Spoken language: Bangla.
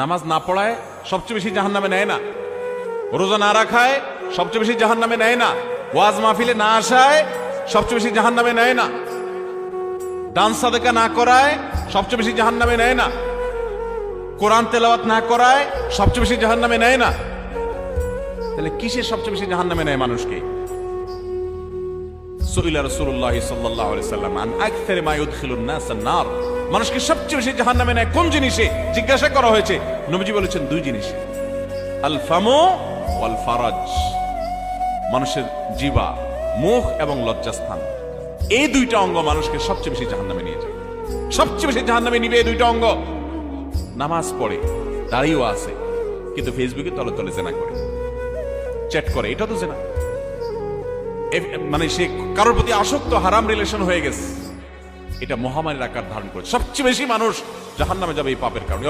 নামাজ না পড়ায় সবচেয়ে বেশি জাহান্নামে নেয় না, রোজা না রাখায় সবচেয়ে বেশি জাহান্নামে নেয় না, ওয়াজ মাহফিলে না আসায় সবচেয়ে বেশি জাহান্নামে নেয় না, দান সাদেকা না করায় সবচেয়ে বেশি জাহান্নামে নেয় না, কোরআন তেলাওয়াত না করায় সবচেয়ে বেশি জাহান্নামে নেয় না। তাহলে কিসের সবচেয়ে বেশি জাহান্নামে নেয় মানুষকে? সুইলা রাসূলুল্লাহ সাল্লাল্লাহু আলাইহি সাল্লাম আন আকসারি মা ইউদখিলুন নাস আন-নার, মানুষকে সবচেয়ে বেশি জাহান্নামে নেয় কোন জিনিসে জিজ্ঞাসা করা হয়েছে। নবীজি বলেছেন দুই জিনিস, আল ফামু ওয়াল ফারাজ, মানুষের জিহ্বা, মুখ এবং লজ্জাস্থান, এই দুইটা অঙ্গ মানুষকে সবচেয়ে বেশি জাহান্নামে নিয়ে যায়। সবচেয়ে বেশি জাহান্নামে নিবে এই দুইটা অঙ্গ। নামাজ পড়ে, দাঁড়িয়েও আছে, কিন্তু ফেসবুকে তলে তলে জেনা করে, চ্যাট করে, এটা তো জেনা। মানে সে কারোর প্রতি আসক্ত, হারাম রিলেশন হয়ে গেছে, এটা মহামারীর আকার ধারণ করে। সবচেয়ে বেশি মানুষ জাহান্নামে যাবে এই পাপের কারণে।